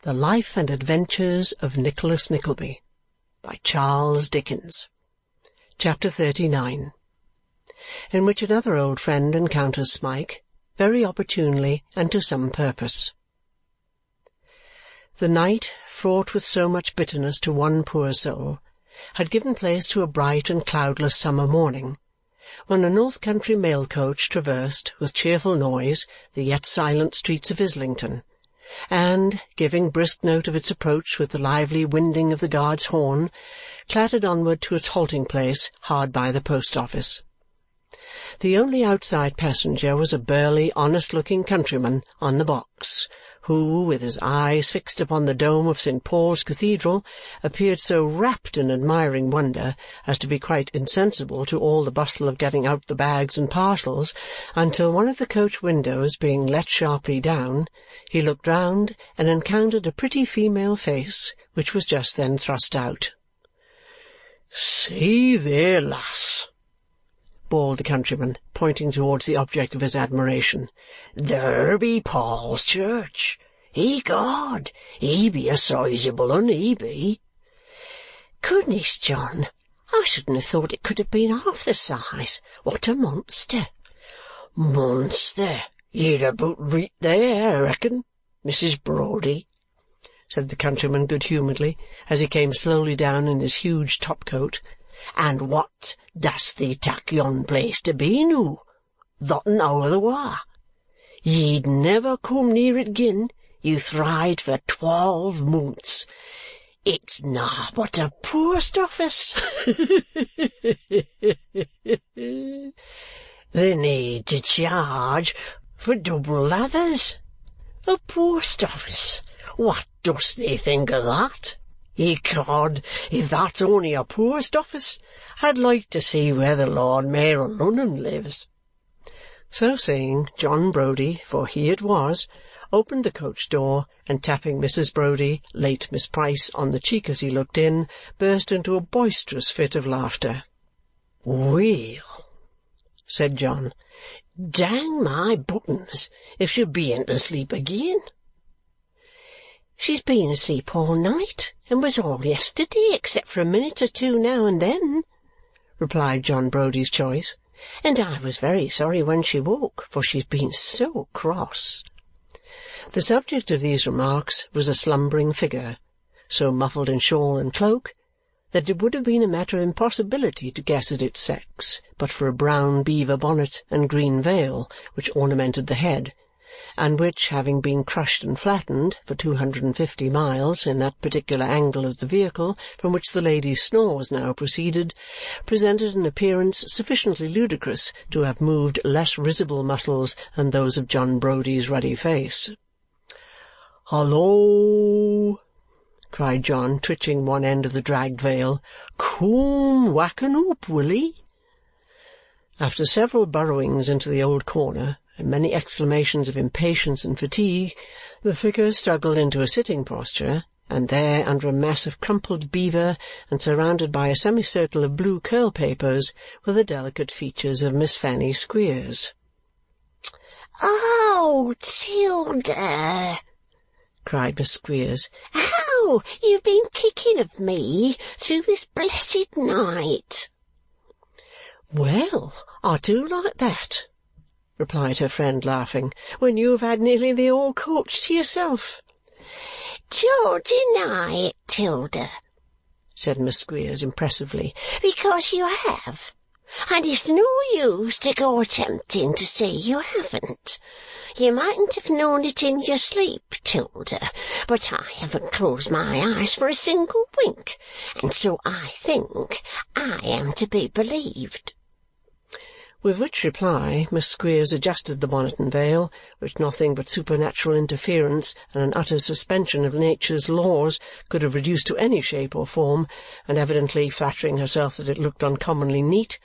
The Life and Adventures of Nicholas Nickleby by Charles Dickens. Chapter 39, in which another old friend encounters Smike, very opportunely and to some purpose. The night, fraught with so much bitterness to one poor soul, had given place to a bright and cloudless summer morning, when a north country mail coach traversed, with cheerful noise, the yet silent streets of Islington, and, giving brisk note of its approach with the lively winding of the guard's horn, clattered onward to its halting-place hard by the post-office. The only outside passenger was a burly, honest-looking countryman on the box, who, with his eyes fixed upon the dome of St. Paul's Cathedral, appeared so wrapped in admiring wonder as to be quite insensible to all the bustle of getting out the bags and parcels, until one of the coach windows being let sharply down, he looked round and encountered a pretty female face, which was just then thrust out. "See there, lass!" bawled the countryman, pointing towards the object of his admiration. "There be Paul's Church. Egod, he be a sizable un, he be." "Goodness, John, I shouldn't have thought it could have been half the size. What a monster!" "Monster! You'd about reet there, I reckon, Mrs. Brodie," said the countryman good-humouredly, as he came slowly down in his huge top-coat. "And what dost thee tak yon place to be noo? Thot'n out o' the wa. Ye'd never come near it gin you thried for 12 months. It's na but a post office." "The need to charge for double lathers. A post office! What dost thee think o' that? Ecod, if that's only a post office, I'd like to see where the Lord Mayor of London lives." So saying, John Brodie, for he it was, opened the coach door, and tapping Mrs. Brodie, late Miss Price, on the cheek as he looked in, burst into a boisterous fit of laughter. "Well," said John, "dang my buttons if she bean't asleep again." "She's been asleep all night, and was all yesterday, except for a minute or two now and then," replied John Brodie's choice, "and I was very sorry when she woke, for she's been so cross." The subject of these remarks was a slumbering figure, so muffled in shawl and cloak that it would have been a matter of impossibility to guess at its sex but for a brown beaver bonnet and green veil which ornamented the head, and which, having been crushed and flattened for 250 miles in that particular angle of the vehicle from which the lady's snores now proceeded, presented an appearance sufficiently ludicrous to have moved less risible muscles than those of John Brodie's ruddy face. "Hallo!" cried John, twitching one end of the dragged veil. "Come wacken up, will 'ee?" After several burrowings into the old corner and many exclamations of impatience and fatigue, the figure struggled into a sitting posture, and there, under a mass of crumpled beaver and surrounded by a semicircle of blue curl-papers, were the delicate features of Miss Fanny Squeers. "Oh, 'Tilda!" cried Miss Squeers. "How you've been kicking of me through this blessed night!" "Well, I do like that," replied her friend, laughing, "when you have had nearly the whole coach to yourself." "Don't deny it, 'Tilda," said Miss Squeers impressively, "because you have. And it's no use to go attempting to say you haven't. You mightn't have known it in your sleep, 'Tilda, but I haven't closed my eyes for a single wink, and so I think I am to be believed." With which reply Miss Squeers adjusted the bonnet and veil, which nothing but supernatural interference and an utter suspension of nature's laws could have reduced to any shape or form, and evidently flattering herself that it looked uncommonly neat,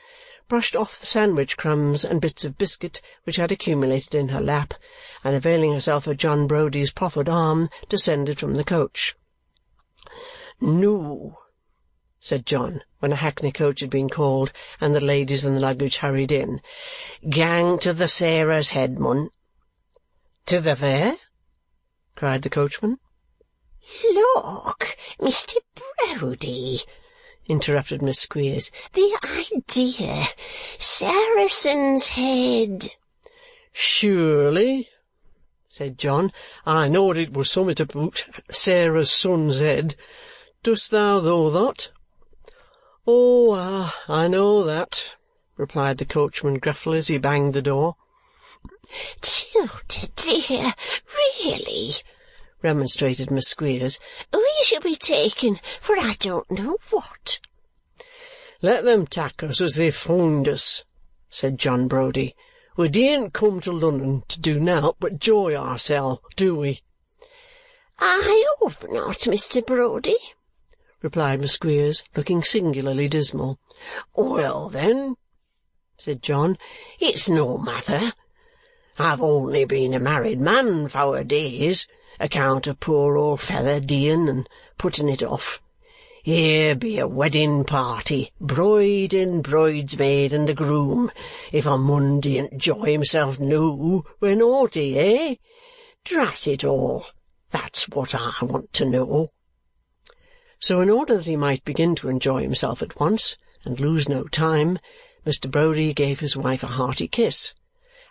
brushed off the sandwich crumbs and bits of biscuit which had accumulated in her lap, and availing herself of John Brodie's proffered arm, descended from the coach. "Noo," said John, when a hackney coach had been called and the ladies and the luggage hurried in, "gang to the Sarah's Head, mun." "To the where?" cried the coachman. "Look, Mr. Browdie," interrupted Miss Squeers. "The idea! Saracen's Head." "Surely," said John, "I knowed it was summit about Sarah's son's head. Dost thou know that?" "Oh, I know that," replied the coachman gruffly as he banged the door. "'Tilda dear, really," remonstrated Miss Squeers, "we shall be taken for I don't know what." "Let them tak us as they found us," said John Browdie. "We didn't come to London to do nowt but joy oursel, do we?" "I hope not, Mr. Browdie," replied Miss Squeers, looking singularly dismal. "Well, then," said John, "it's no matter. I've only been a married man 4 days, account of poor old feather deeing and putting it off. Here be a wedding party, bride and bridesmaid and the groom, if a mun didn't enjoy himself noo when naughty, eh? Drat it all, that's what I want to know." So in order that he might begin to enjoy himself at once and lose no time, Mr. Browdie gave his wife a hearty kiss,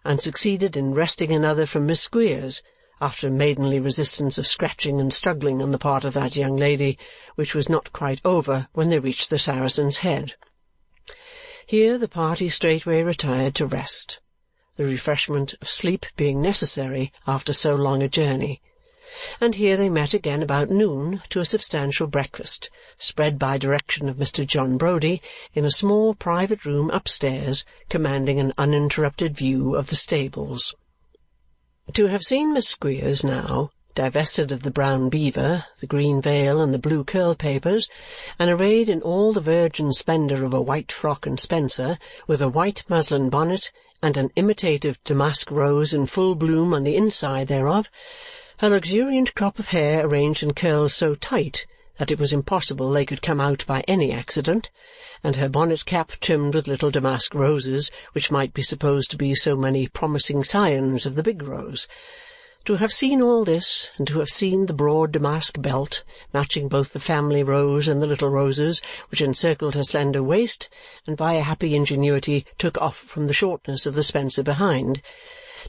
and succeeded in wresting another from Miss Squeers, after a maidenly resistance of scratching and struggling on the part of that young lady, which was not quite over when they reached the Saracen's Head. Here the party straightway retired to rest, the refreshment of sleep being necessary after so long a journey, and here they met again about noon to a substantial breakfast, spread by direction of Mr. John Browdie in a small private room upstairs commanding an uninterrupted view of the stables. To have seen Miss Squeers now, divested of the brown beaver, the green veil, and the blue curl-papers, and arrayed in all the virgin splendour of a white frock and spencer, with a white muslin bonnet and an imitative damask rose in full bloom on the inside thereof, her luxuriant crop of hair arranged in curls so tight that it was impossible they could come out by any accident, and her bonnet-cap trimmed with little damask roses, which might be supposed to be so many promising scions of the big rose. To have seen all this, and to have seen the broad damask belt, matching both the family rose and the little roses, which encircled her slender waist, and by a happy ingenuity took off from the shortness of the spencer behind,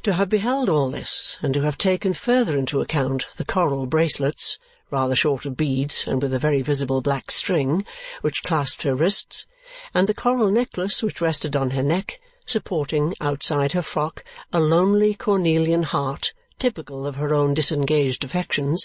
to have beheld all this, and to have taken further into account the coral bracelets, rather short of beads and with a very visible black string, which clasped her wrists, and the coral necklace which rested on her neck, supporting, outside her frock, a lonely cornelian heart, typical of her own disengaged affections,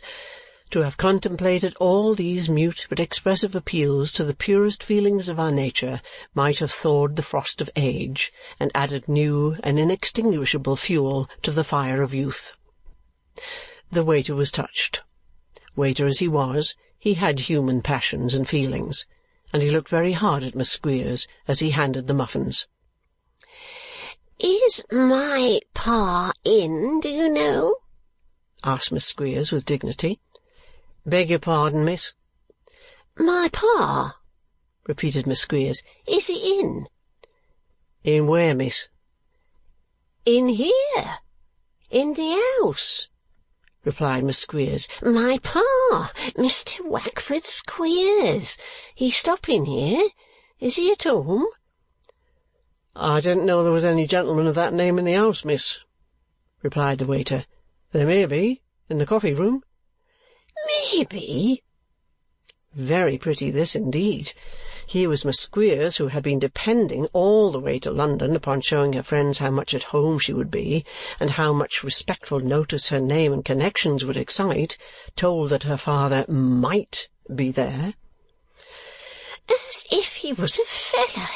to have contemplated all these mute but expressive appeals to the purest feelings of our nature might have thawed the frost of age and added new and inextinguishable fuel to the fire of youth. The waiter was touched. Waiter as he was, he had human passions and feelings, and he looked very hard at Miss Squeers as he handed the muffins. "Is my pa in, do you know?" asked Miss Squeers with dignity. "Beg your pardon, miss?" "My pa," repeated Miss Squeers. "Is he in?" "In where, miss?" "In here. In the house," replied Miss Squeers. "My pa, Mr. Wackford Squeers. He's stopping here. Is he at home?" "I didn't know there was any gentleman of that name in the house, miss," replied the waiter. "There may be, in the coffee-room." "Maybe." Very pretty this, indeed. Here was Miss Squeers, who had been depending all the way to London upon showing her friends how much at home she would be, and how much respectful notice her name and connections would excite, told that her father might be there. "As if he was a feller,"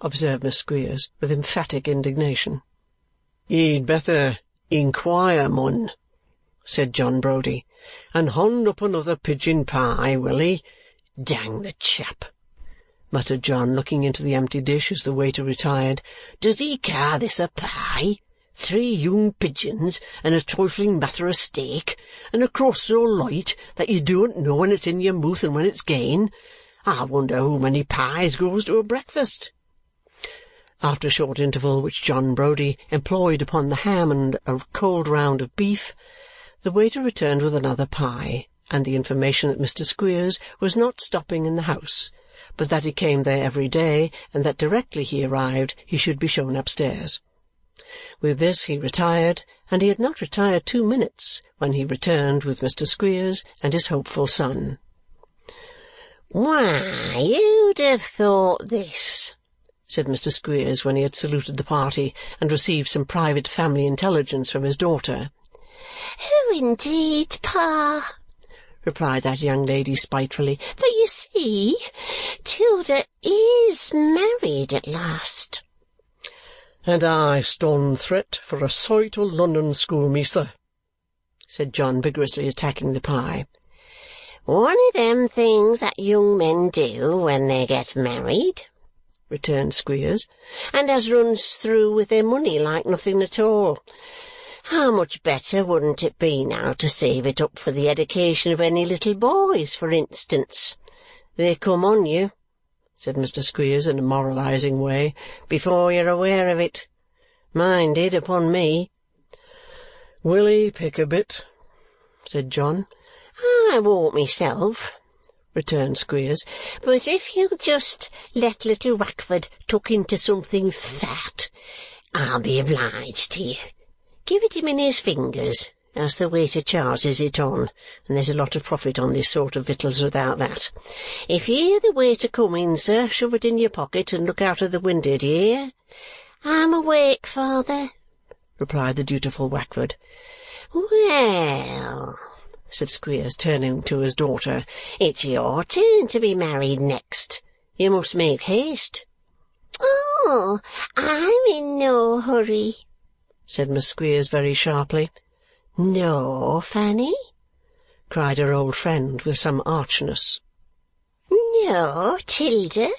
observed Miss Squeers with emphatic indignation. "He'd better inquire, mun," said John Browdie, "and hond up another pigeon pie, will he? Dang the chap!" muttered John, looking into the empty dish as the waiter retired. "Does he ca' this a pie? 3 young pigeons, and a trifling matter of steak, and a crust so light that you don't know when it's in your mouth and when it's gane. I wonder how many pies goes to a breakfast." After a short interval which John Browdie employed upon the ham and a cold round of beef, the waiter returned with another pie, and the information that Mr. Squeers was not stopping in the house, but that he came there every day, and that directly he arrived he should be shown upstairs. With this he retired, and he had not retired 2 minutes when he returned with Mr. Squeers and his hopeful son. "Why, who'd have thought this?" said Mr. Squeers when he had saluted the party and received some private family intelligence from his daughter. "Oh, indeed, Pa," replied that young lady spitefully. "but you see, 'Tilda is married at last." "And I stone threat for a sight o' London schoolmeasther," said John, vigorously attacking the pie. "One of them things that young men do when they get married," returned Squeers, "and as runs through with their money like nothing at all. How much better wouldn't it be now to save it up for the education of any little boys, for instance? They come on you," said Mr. Squeers in a moralizing way, "before you're aware of it. Mine did upon me." "Will he pick a bit?" said John. "I won't myself," returned Squeers, "but if you'll just let little Wackford tuck into something fat, I'll be obliged to you. Give it him in his fingers, as the waiter charges it on, and there's a lot of profit on this sort of victuals without that. If you hear the waiter coming, sir, shove it in your pocket and look out of the window, do you hear?" "I'm awake, father," replied the dutiful Wackford. "Well," said Squeers, turning to his daughter, "it's your turn to be married next. You must make haste." "Oh, I'm in no hurry," said Miss Squeers very sharply. "No, Fanny?" cried her old friend with some archness. "No, 'Tilda,"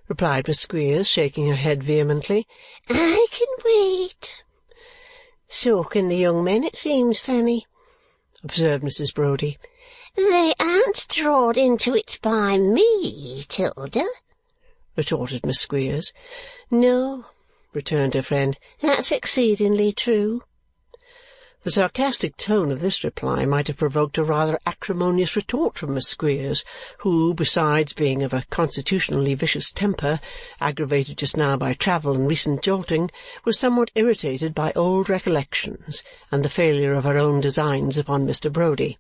replied Miss Squeers, shaking her head vehemently. "I can wait." "So can the young men, it seems, Fanny," observed Mrs. Browdie. "They aren't drawed into it by me, 'Tilda," retorted Miss Squeers. "No," returned her friend, "that's exceedingly true." The sarcastic tone of this reply might have provoked a rather acrimonious retort from Miss Squeers, who, besides being of a constitutionally vicious temper, aggravated just now by travel and recent jolting, was somewhat irritated by old recollections and the failure of her own designs upon Mr. Browdie.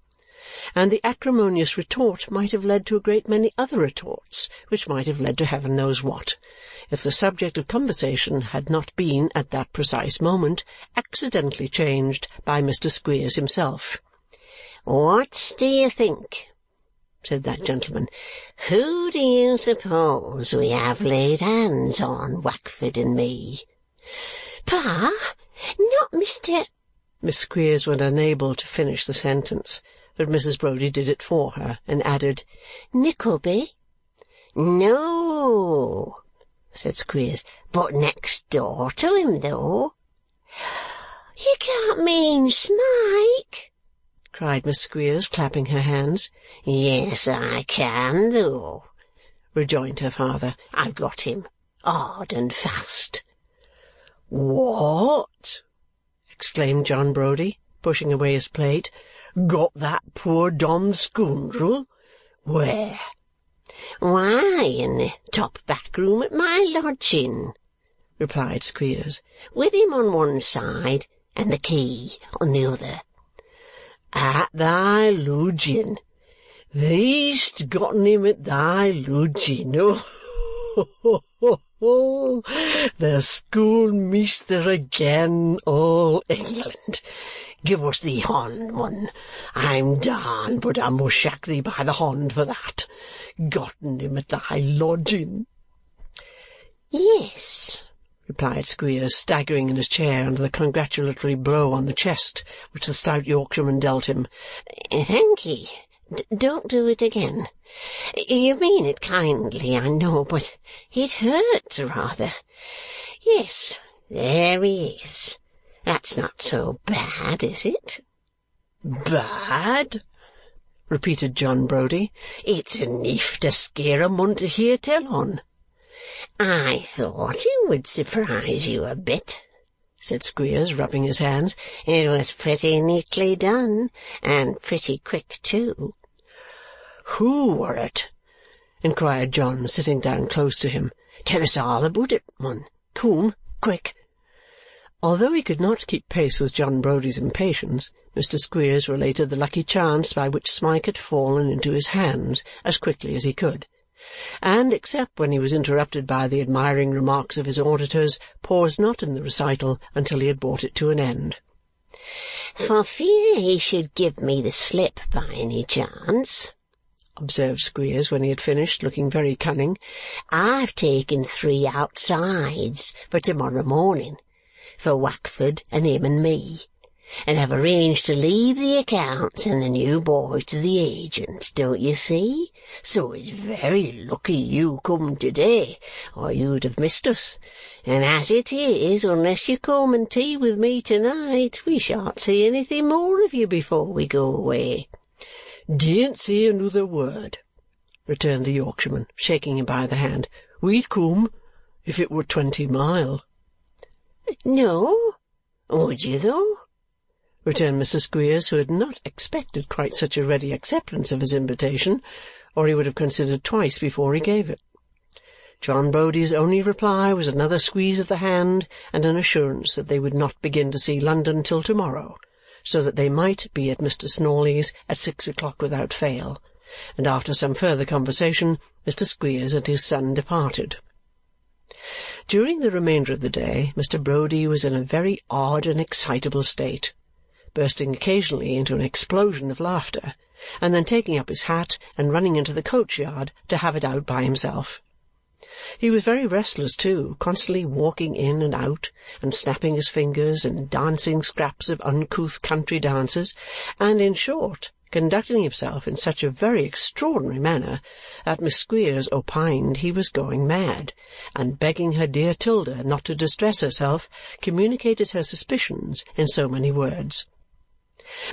And the acrimonious retort might have led to a great many other retorts, which might have led to heaven knows what, if the subject of conversation had not been, at that precise moment, accidentally changed by Mr. Squeers himself. "What do you think?" said that gentleman. "Who do you suppose we have laid hands on, Wackford and me?" "Pa, not Mr." Miss Squeers was unable to finish the sentence, but Mrs. Browdie did it for her and added, "Nickleby?" "No," said Squeers, "but next door to him, though." "You can't mean Smike?" cried Miss Squeers, clapping her hands. "Yes, I can, though," rejoined her father. "I've got him, hard and fast." "What!" exclaimed John Browdie, pushing away his plate. "Got that poor dommed scoundrel? Where?" "Why, in the top back room at my lodging," replied Squeers, "with him on one side and the key on the other." "At thy lodging? Thee'st gotten him at thy lodging? Oh, the schoolmeasther again, all England! Give us thee hond, mun. I'm darned, but I must shack thee by the hond for that. Gotten him at thy lodging?" "Yes," replied Squeers, staggering in his chair under the congratulatory blow on the chest which the stout Yorkshireman dealt him. "Thank'ee. Don't do it again. You mean it kindly, I know, but it hurts rather. Yes, there he is. That's not so bad, is it?" "Bad?" repeated John Browdie. "It's enough to scare a mun to hear tell on." "I thought it would surprise you a bit," said Squeers, rubbing his hands. "It was pretty neatly done, and pretty quick too." "Who were it?" inquired John, sitting down close to him. "Tell us all about it, mun. Come, quick." Although he could not keep pace with John Brody's impatience, Mr. Squeers related the lucky chance by which Smike had fallen into his hands as quickly as he could, and, except when he was interrupted by the admiring remarks of his auditors, paused not in the recital until he had brought it to an end. "For fear he should give me the slip by any chance," observed Squeers when he had finished, looking very cunning, "I've taken 3 outsides for to-morrow morning, for Wackford and him and me, and have arranged to leave the accounts and the new boy to the agents, don't you see? So it's very lucky you come to-day, or you'd have missed us. And as it is, unless you come and tea with me to-night, we shan't see anything more of you before we go away." "Dain't say another word," returned the Yorkshireman, shaking him by the hand. "We'd come if it were 20 mile." "No? Would you, though?" returned Mr. Squeers, who had not expected quite such a ready acceptance of his invitation, or he would have considered twice before he gave it. John Brody's only reply was another squeeze of the hand and an assurance that they would not begin to see London till to-morrow, so that they might be at Mr. Snawley's at 6 o'clock without fail, and after some further conversation Mr. Squeers and his son departed. During the remainder of the day Mr. Brody was in a very odd and excitable state, bursting occasionally into an explosion of laughter, and then taking up his hat and running into the coach-yard to have it out by himself. He was very restless too, constantly walking in and out, and snapping his fingers, and dancing scraps of uncouth country dances, and, in short, conducting himself in such a very extraordinary manner that Miss Squeers opined he was going mad, and begging her dear 'Tilda not to distress herself, communicated her suspicions in so many words.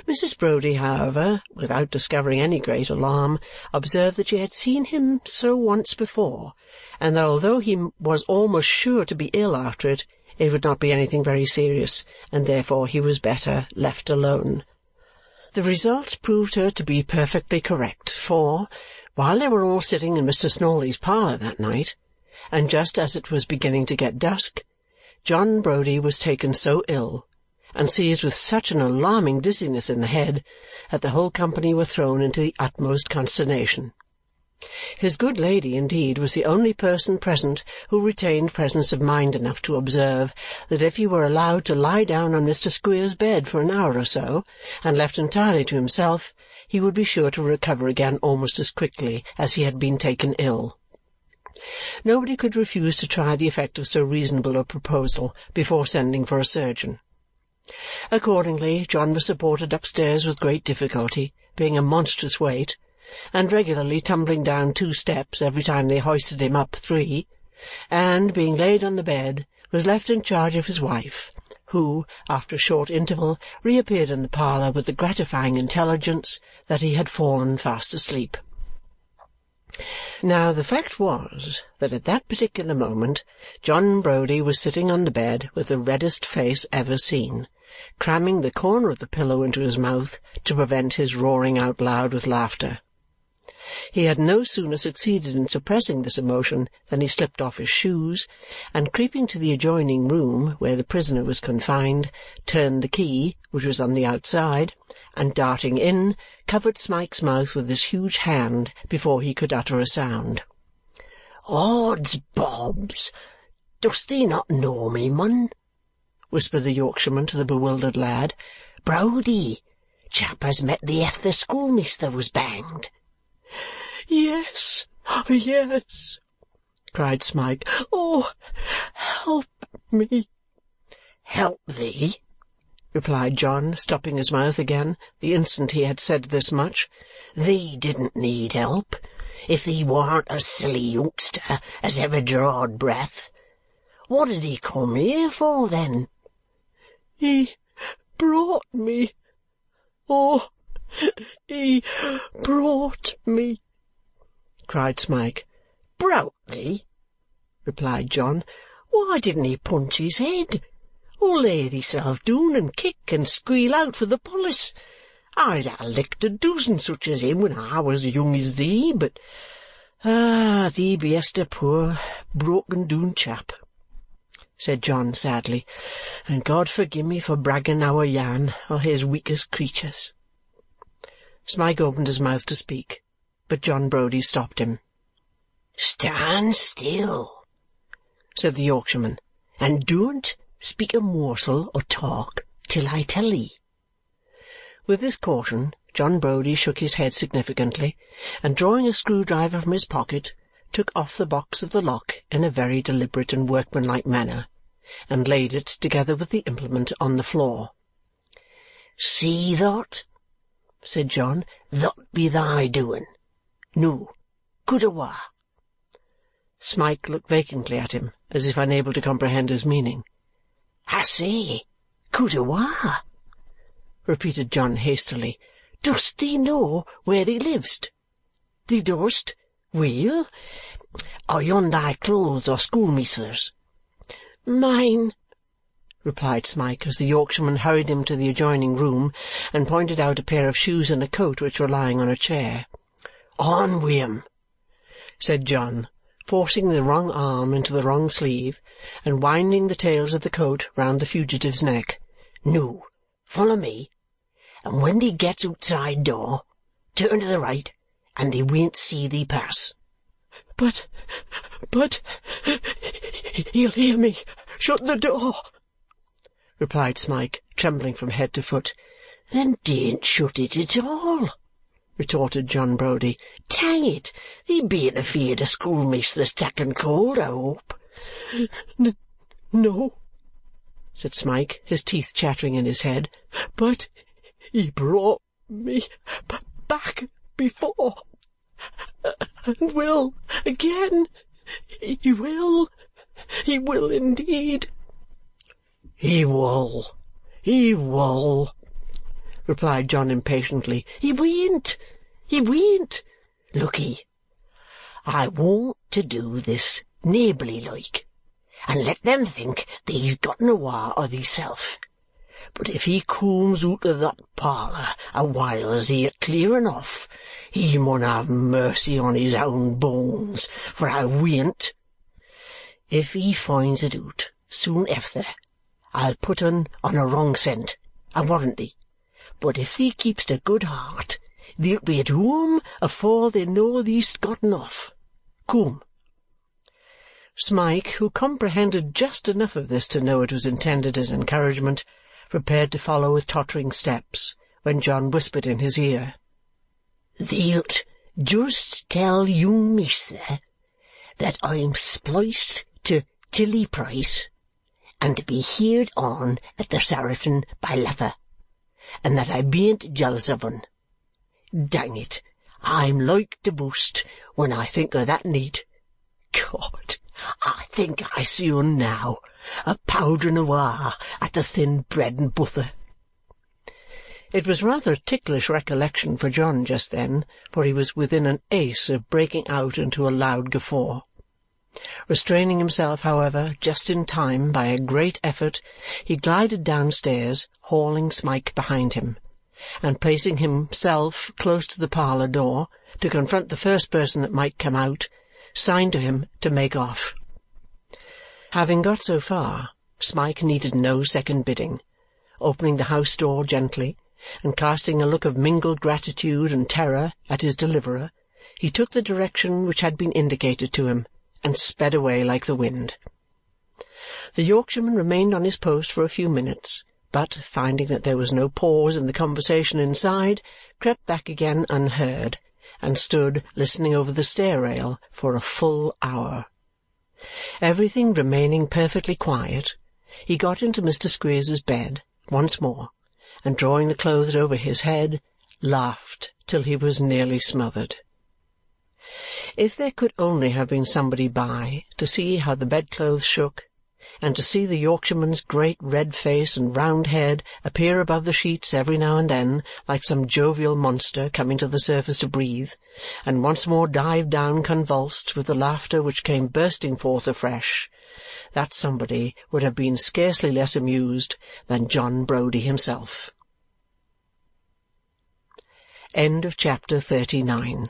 Mrs. Brody, however, without discovering any great alarm, observed that she had seen him so once before, and that although he was almost sure to be ill after it, it would not be anything very serious, and therefore he was better left alone. The result proved her to be perfectly correct, for, while they were all sitting in Mr. Snawley's parlour that night, and just as it was beginning to get dusk, John Brody was taken so ill, and seized with such an alarming dizziness in the head, that the whole company were thrown into the utmost consternation. His good lady, indeed, was the only person present who retained presence of mind enough to observe that if he were allowed to lie down on Mr. Squeers' bed for an hour or so, and left entirely to himself, he would be sure to recover again almost as quickly as he had been taken ill. Nobody could refuse to try the effect of so reasonable a proposal before sending for a surgeon. Accordingly, John was supported upstairs with great difficulty, being a monstrous weight, and regularly tumbling down 2 steps every time they hoisted him up 3, and, being laid on the bed, was left in charge of his wife, who, after a short interval, reappeared in the parlour with the gratifying intelligence that he had fallen fast asleep. Now, the fact was that at that particular moment John Brody was sitting on the bed with the reddest face ever seen, cramming the corner of the pillow into his mouth to prevent his roaring out loud with laughter. He had no sooner succeeded in suppressing this emotion than he slipped off his shoes, and creeping to the adjoining room where the prisoner was confined, turned the key, which was on the outside, and darting in, covered Smike's mouth with his huge hand before he could utter a sound. "Ods bobs! Dost thee not know me, mun?" whispered the Yorkshireman to the bewildered lad. "Brody, chap as met thee ef the schoolmister was banged." "Yes, yes," cried Smike. "Oh, help me!" "Help thee?" replied John, stopping his mouth again the instant he had said this much. "Thee didn't need help, if thee warn't a silly youngster as ever drawed breath. What did he come here for, then?" "He brought me. Oh, he brought me!" cried Smike. "Broke thee?" replied John. "Why didn't he punch his head? or lay theeself doon and kick and squeal out for the polis. I'd ha' licked a dozen such as him when I was young as thee, but thee be'est a poor broken-doon chap," said John sadly, "and God forgive me for bragging our Jan o' his weakest creatures." Smike opened his mouth to speak, but John Browdie stopped him. "Stand still," said the Yorkshireman, "and don't speak a morsel or talk till I tell 'ee." With this caution, John Browdie shook his head significantly, and drawing a screwdriver from his pocket, took off the box of the lock in a very deliberate and workmanlike manner, and laid it, together with the implement, on the floor. "See thot," said John, "thot be thy doing. Noo, good awa." Smike looked vacantly at him, as if unable to comprehend his meaning. "I say, good awa," repeated John hastily. "Dost thee know where thee livest? Thee dost? Weel, are yon thy clothes or schoolmeasther's?" "Mine," replied Smike, as the Yorkshireman hurried him to the adjoining room and pointed out a pair of shoes and a coat which were lying on a chair. "On wi' 'em," said John, forcing the wrong arm into the wrong sleeve and winding the tails of the coat round the fugitive's neck. "Noo, follow me, and when thee gets outside door, turn to the right, and thee won't see thee pass." But, he'll hear me shut the door," replied Smike, trembling from head to foot. "Then don't shut it at all," retorted John Browdie. "Dang it, thee bean't afeard of schoolmeasther's takken cold, I hope?" "No," said Smike, his teeth chattering in his head, "but he brought me back before, and will again. He will indeed." "He wull, replied John impatiently. "He wean't. Look'ee, I want to do this neighbourly like, and let them think thee's gotten awa o' theeself. But if he cooms out of that parlour a whiles he clearing off, he mun have mercy on his own bones, for I wean't. If he finds it out soon efter, I'll put un on a wrong scent, I warrant thee. But if thee keep'st a good heart, thee'lt be at home afore they know thee'st gotten off. Coom." Smike, who comprehended just enough of this to know it was intended as encouragement, prepared to follow with tottering steps, when John whispered in his ear, "Thee'lt just tell young measter that I'm spliced to Tilly Price, and to be heerd on at the Saracen by Luther, and that I bean't jealous of un. Dang it, I'm like to bust when I think o' that neat. God, I think I see un now, a powdering awa at the thin bread and butter." It was rather a ticklish recollection for John just then, for he was within an ace of breaking out into a loud guffaw. Restraining himself, however, just in time by a great effort, he glided downstairs, hauling Smike behind him, and placing himself close to the parlour door to confront the first person that might come out, signed to him to make off. Having got so far, Smike needed no second bidding. Opening the house door gently, and casting a look of mingled gratitude and terror at his deliverer, he took the direction which had been indicated to him, and sped away like the wind. The Yorkshireman remained on his post for a few minutes, but, finding that there was no pause in the conversation inside, crept back again unheard, and stood listening over the stair-rail for a full hour. Everything remaining perfectly quiet, he got into Mr. Squeers's bed once more, and drawing the clothes over his head, laughed till he was nearly smothered. If there could only have been somebody by to see how the bedclothes shook, and to see the Yorkshireman's great red face and round head appear above the sheets every now and then like some jovial monster coming to the surface to breathe, and once more dive down convulsed with the laughter which came bursting forth afresh, that somebody would have been scarcely less amused than John Browdie himself. Chapter 39.